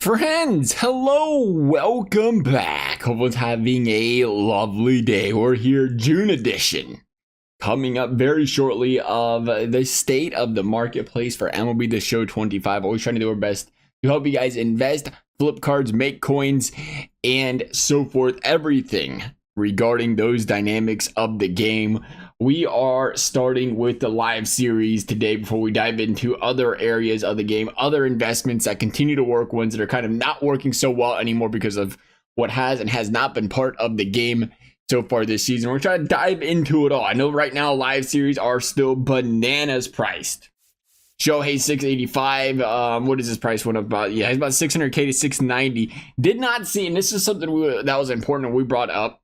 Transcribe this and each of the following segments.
Friends, hello, welcome back. Hope everyone's having a lovely day. We're here, June edition, coming up very shortly of the state of the marketplace for MLB The Show 25. Always trying to do our best to help you guys invest, flip cards, make coins, and so forth. Everything regarding those dynamics of the game. We are starting with the live series today before we dive into other areas of the game, other investments that continue to work, ones that are kind of not working so well anymore because of what has and has not been part of the game so far this season. We're trying to dive into it all. I know right now live series are still bananas priced. Shohei 685, what is his price went up about? Yeah, he's about 600k to 690. Did not see, and this is something that was important we brought up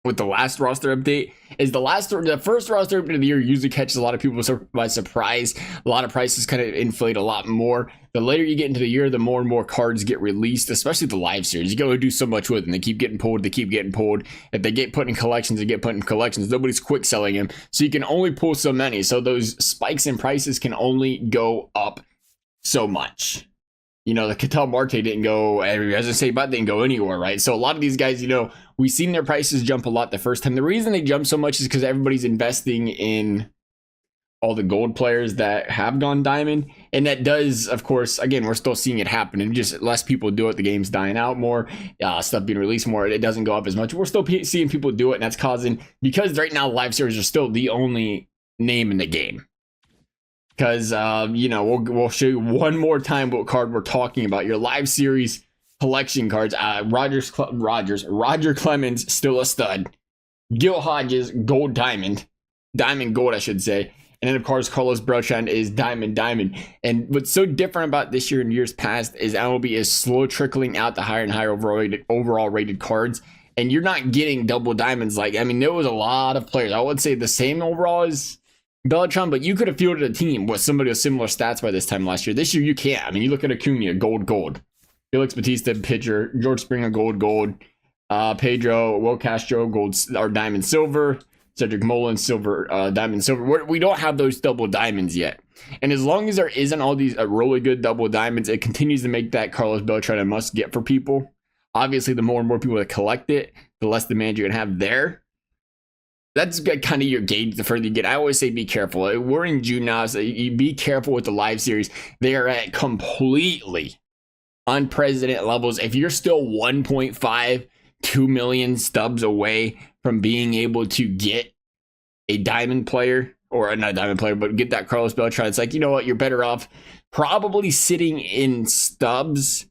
with the last roster update, is the first roster update of the year usually catches a lot of people by surprise. A lot of prices kind of inflate a lot more. The later you get into the year, the more and more cards get released, especially the live series. You go do so much with them. They keep getting pulled. If they get put in collections, they get put in collections. Nobody's quick selling them. So you can only pull so many. So those spikes in prices can only go up so much. You know, the Ketel Marte didn't go, as I say, but didn't go anywhere, right? So a lot of these guys, you know, we've seen their prices jump a lot the first time. The reason they jump so much is because everybody's investing in all the gold players that have gone diamond. And that does, of course, again, we're still seeing it happen. And just less people do it. The game's dying out more, stuff being released more. It doesn't go up as much. We're still seeing people do it. And that's causing, because right now live series are still the only name in the game. Because, you know, we'll show you one more time what card we're talking about. Your live series collection cards. Roger Clemens, still a stud. Gil Hodges, gold diamond. Diamond gold, I should say. And then, of course, Carlos Beltran is diamond. And what's so different about this year and years past is MLB is slow trickling out the higher and higher overall rated cards. And you're not getting double diamonds. Like, I mean, there was a lot of players. I would say the same overall as Beltran, but you could have fielded a team with somebody with similar stats by this time last year. This year, you can't. I mean, you look at Acuna, gold. Felix Bautista, pitcher. George Springer, gold. Pedro, Will Castro, gold or diamond silver. Cedric Mullins, silver, diamond silver. We don't have those double diamonds yet. And as long as there isn't all these really good double diamonds, it continues to make that Carlos Beltran a must get for people. Obviously, the more and more people that collect it, the less demand you're going to have there. That's kind of your gauge the further you get. I always say be careful. We're in June now, so you be careful with the live series. They are at completely unprecedented levels. If you're still 1.5, 2 million stubs away from being able to get a diamond player, or not a diamond player, but get that Carlos Beltran, it's like, you know what, you're better off probably sitting in stubs,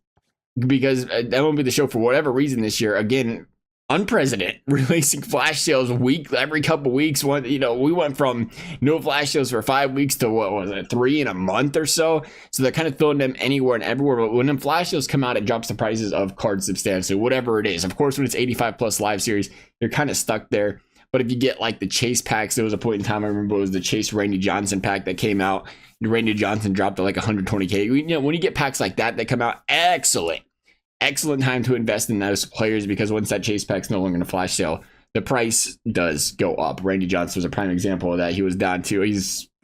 because that won't be the show for whatever reason this year. Again, unprecedented, releasing flash sales every couple weeks. We went from no flash sales for 5 weeks to what was it, 3 in a month or so. So they're kind of throwing them anywhere and everywhere. But when them flash sales come out, it drops the prices of cards substantially, whatever it is. Of course, when it's 85 plus live series, you're kind of stuck there. But if you get like the Chase packs, there was a point in time I remember it was the Chase Randy Johnson pack that came out. Randy Johnson dropped to like 120k. You know, when you get packs like that come out, excellent time to invest in those players, because once that chase pack's no longer in a flash sale, the price does go up. Randy Johnson was a prime example of that. He was down to, it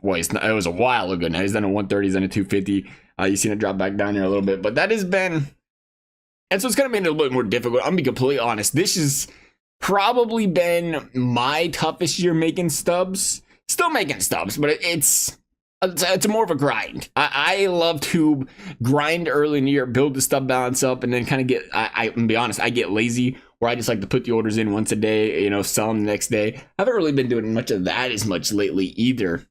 was a while ago now. He's done a 130, he's done a 250. You've seen it drop back down there a little bit, but that has been, and so it's going to be a little bit more difficult. I'm going to be completely honest. This has probably been my toughest year making stubs. Still making stubs, but it's more of a grind. I love to grind early in the year, build the stub balance up, and then kind of get, I'm gonna be honest, I get lazy where I just like to put the orders in once a day, you know, sell them the next day. I haven't really been doing much of that as much lately either.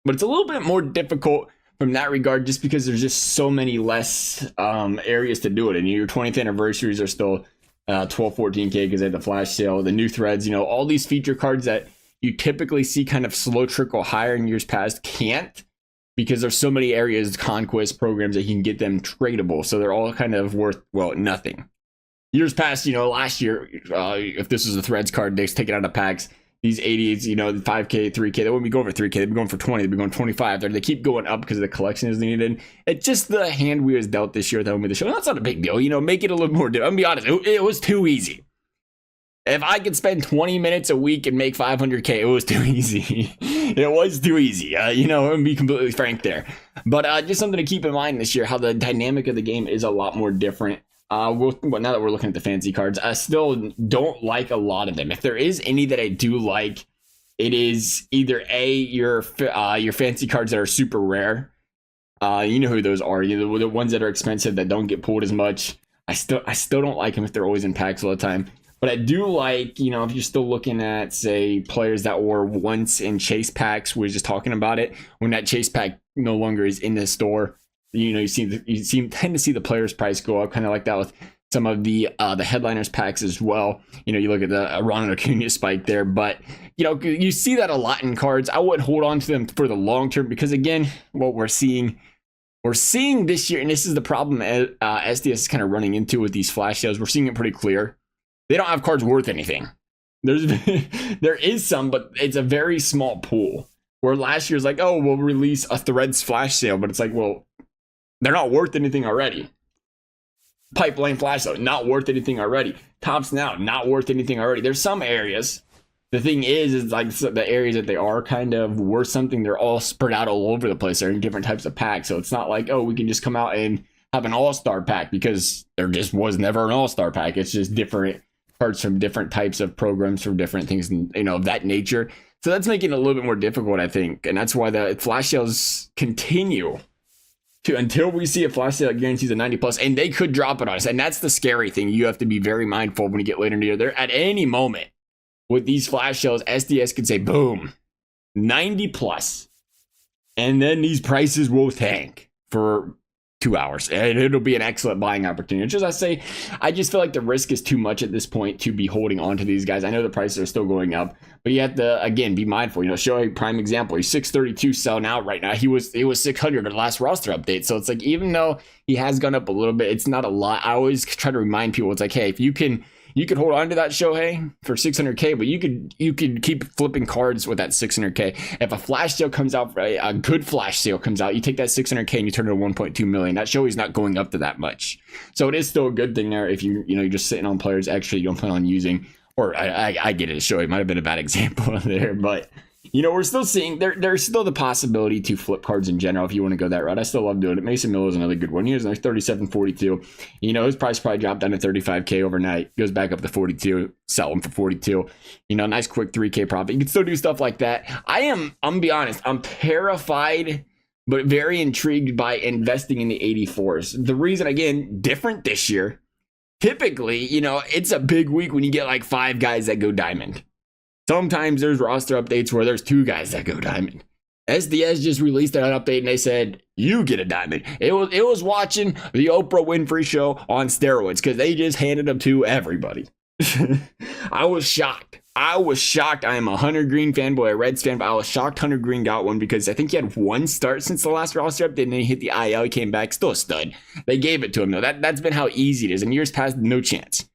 But it's a little bit more difficult from that regard, just because there's just so many less areas to do it. And your 20th anniversaries are still 12, 14K because they had the flash sale, the new threads, you know, all these feature cards that you typically see kind of slow trickle higher in years past can't, because there's so many areas, conquest programs, that you can get them tradable. So they're all kind of worth, well, nothing. Years past, you know, last year, if this was a threads card, they're taking out of packs. These 80s, you know, 5K, 3K, they wouldn't be going for 3K, they'd be going for 20, they'd be going 25. They keep going up because the collection is needed. It's just the hand we was dealt this year that went with the show. That's not a big deal, you know, make it a little more. I'm gonna be honest, it was too easy. If I could spend 20 minutes a week and make 500K, it was too easy. It was too easy. And be completely frank there. But just something to keep in mind this year, how the dynamic of the game is a lot more different. Now that we're looking at the fancy cards, I still don't like a lot of them. If there is any that I do like, it is either your fancy cards that are super rare. You know who those are. The ones that are expensive that don't get pulled as much. I still don't like them if they're always in packs all the time. But I do like, if you're still looking at, say, players that were once in chase packs, we were just talking about it, when that chase pack no longer is in the store, you tend to see the player's price go up, kind of like that with some of the headliners packs as well. You look at the Ronald Acuna spike there, but you see that a lot in cards. I wouldn't hold on to them for the long term because, again, what we're seeing this year, and this is the problem SDS is kind of running into with these flash sales. We're seeing it pretty clear. They don't have cards worth anything. There is some, but it's a very small pool. Where last year's like, oh, we'll release a Threads flash sale, but it's like, well, they're not worth anything already. Pipeline flash sale, not worth anything already. Tops now, not worth anything already. There's some areas. The thing is like the areas that they are kind of worth something, they're all spread out all over the place. They're in different types of packs. So it's not like, oh, we can just come out and have an all-star pack, because there just was never an all-star pack. It's just different cards from different types of programs, from different things, of that nature. So that's making it a little bit more difficult, I think. And that's why the flash sales continue until we see a flash sale that guarantees a 90 plus, and they could drop it on us. And that's the scary thing. You have to be very mindful when you get later in the year. There, at any moment with these flash sales, SDS could say, boom, 90 plus. And then these prices will tank for 2 hours, and it'll be an excellent buying opportunity. Just I just feel like the risk is too much at this point to be holding on to these guys. I know the prices are still going up, but you have to, again, be mindful. Show a prime example. He's 632 selling out right now. He was 600 at the last roster update. So it's like, even though he has gone up a little bit, it's not a lot. I always try to remind people, it's like, hey, if you could hold on to that Shohei for 600K, but you could keep flipping cards with that 600K. If a flash sale comes out, a good flash sale comes out, you take that 600K and you turn it to 1.2 million. That Shohei's not going up to that much. So it is still a good thing there if you're just sitting on players extra you don't plan on using. Or I get it, Shohei might have been a bad example there, but we're still seeing there's still the possibility to flip cards in general if you want to go that route. I still love doing it. Mason Miller is another good one. He was like 37.42. His price probably dropped down to 35K overnight. Goes back up to 42. Sell him for 42. Nice quick 3K profit. You can still do stuff like that. I'm gonna be honest. I'm terrified, but very intrigued by investing in the 84s. The reason, again, different this year. Typically, it's a big week when you get like 5 guys that go diamond. Sometimes there's roster updates where there's 2 guys that go diamond. SDS just released that update and they said, you get a diamond. It was watching the Oprah Winfrey show on steroids, because they just handed them to everybody. I was shocked. I am a Hunter Green fanboy, a Reds fan, but I was shocked Hunter Green got one, because I think he had 1 start since the last roster update, and then he hit the IL, he came back, still a stud. They gave it to him though. That's been how easy it is. In years past, no chance.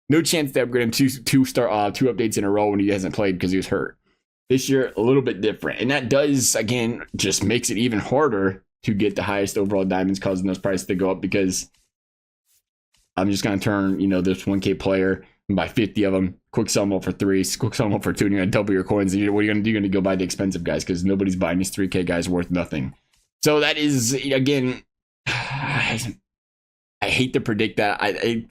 No chance to upgrade him two updates in a row when he hasn't played because he was hurt. This year, a little bit different. And that does, again, just makes it even harder to get the highest overall diamonds, causing those prices to go up, because I'm just going to turn, this 1K player and buy 50 of them, quick sell them all for 3, quick sell them all for 2, and you're going to double your coins. And what are you going to do? You're going to go buy the expensive guys, because nobody's buying these 3K guys worth nothing. So that is, again, I hate to predict that.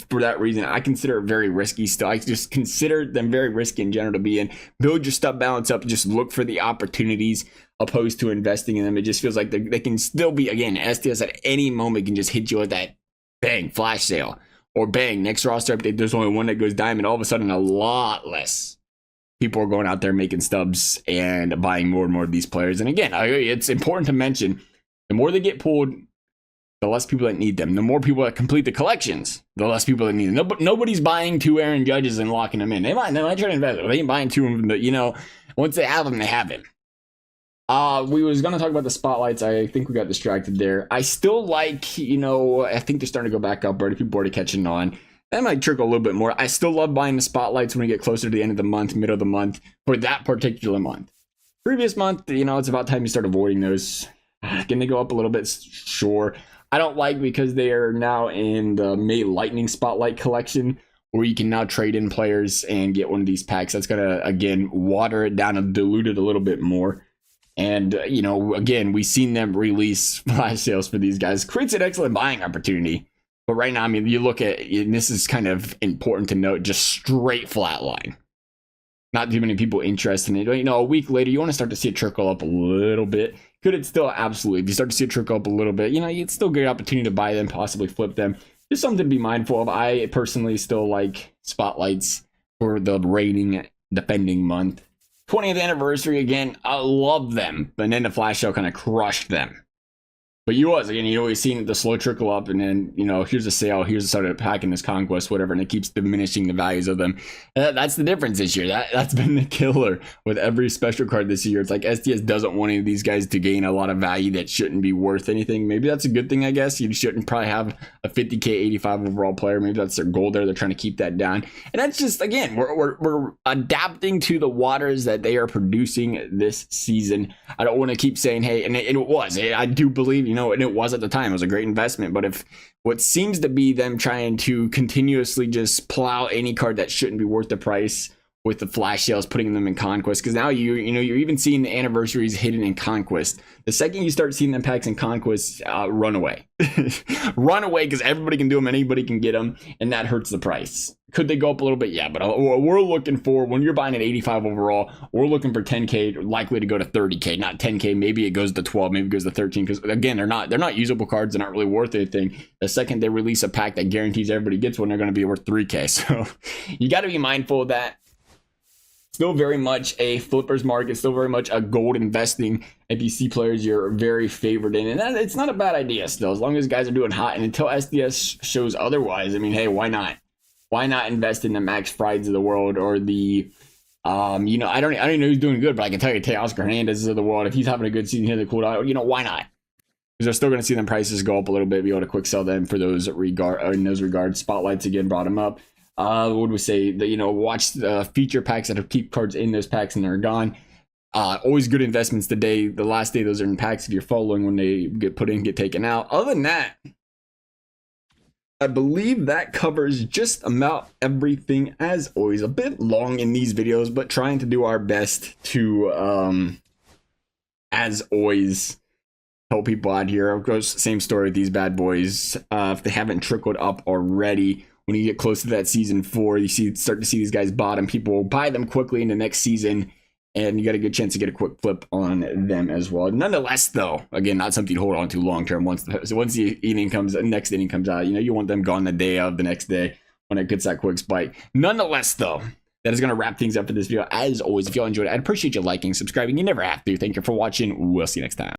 For that reason, I consider it very risky still. I just consider them very risky in general to be in. Build your stuff balance up. Just look for the opportunities opposed to investing in them. It just feels like they can still be, again, SDS at any moment can just hit you with that bang, flash sale. Or bang, next roster update, there's only 1 that goes diamond. All of a sudden, a lot less people are going out there making stubs and buying more and more of these players. And again, it's important to mention, the more they get pulled, the less people that need them. The more people that complete the collections, the less people that need them. Nobody's buying 2 Aaron Judges and locking them in. They might try to invest. They ain't buying 2 of them, but once they have them, they have them. We was going to talk about the spotlights. I think we got distracted there. I still like, I think they're starting to go back up already. People are already catching on. That might trickle a little bit more. I still love buying the spotlights when we get closer to the end of the month, middle of the month, for that particular month. Previous month, it's about time you start avoiding those. Can they go up a little bit? Sure. I don't like, because they are now in the May Lightning Spotlight collection, or you can now trade in players and get one of these packs. That's gonna again water it down and dilute it a little bit more. And you know, again, we've seen them release flash sales for these guys. Creates an excellent buying opportunity. But right now, I mean, you look at, and this is kind of important to note, just straight flat line. Not too many people interested in it. You know, a week later, you want to start to see it trickle up a little bit. Could it still? Absolutely. If you start to see it trickle up a little bit, you know, it's still a great opportunity to buy them, possibly flip them. Just something to be mindful of. I personally still like spotlights for the reigning, defending month. 20th anniversary again. I love them. And then the flash sale kind of crushed them. But you always seen the slow trickle up, and then, you know, here's a sale, here's a started packing this conquest, whatever, and it keeps diminishing the values of them. That's the difference this year. That's been the killer with every special card this year. It's like STS doesn't want any of these guys to gain a lot of value that shouldn't be worth anything. Maybe that's a good thing, I guess. You shouldn't probably have a 50k 85 overall player. Maybe that's their goal there. They're trying to keep that down. And that's just, again, we're adapting to the waters that they are producing this season. I don't want to keep saying, hey, and it was. I do believe, you know, and it was at the time. It was a great investment. But if what seems to be them trying to continuously just plow any card that shouldn't be worth the price with the flash sales, putting them in conquest, because now you're even seeing the anniversaries hidden in conquest. The second you start seeing them packs in conquest, run away. Run away, because everybody can do them, anybody can get them, and that hurts the price. Could they go up a little bit? Yeah, but we're looking for, when you're buying an 85 overall, we're looking for 10k, likely to go to 30k, not 10k. Maybe it goes to 12, maybe it goes to 13, because again, they're not usable cards. They're not really worth anything. The second they release a pack that guarantees everybody gets one, they're going to be worth 3k. So you got to be mindful of that. Still very much a flippers market, still very much a gold investing. If you see players you're very favored in, and it's not a bad idea still, as long as guys are doing hot. And until SDS shows otherwise, I mean, hey, why not? Why not invest in the Max Frieds of the world, or the, you know, I don't even know who's doing good, but I can tell you, Oscar Hernandez of the world, if he's having a good season here, the cool, you know, why not? Because they're still going to see them prices go up a little bit, be able to quick sell them for those in those regards. Spotlights again brought them up. What would we say? You know, watch the feature packs that have keep cards in those packs and they're gone. Always good investments the last day those are in packs, if you're following when they get put in, get taken out. Other than that, I believe that covers just about everything. As always, a bit long in these videos, but trying to do our best to, as always, help people out here. Of course, same story with these bad boys. If they haven't trickled up already, when you get close to that season 4, you start to see these guys bottom. People will buy them quickly in the next season, and you got a good chance to get a quick flip on them as well. Nonetheless, though, again, not something to hold on to long term. Once the next inning comes out, you know, you want them gone the day of, the next day, when it gets that quick spike. Nonetheless, though, that is going to wrap things up for this video. As always, if y'all enjoyed it, I'd appreciate you liking, subscribing. You never have to. Thank you for watching. We'll see you next time.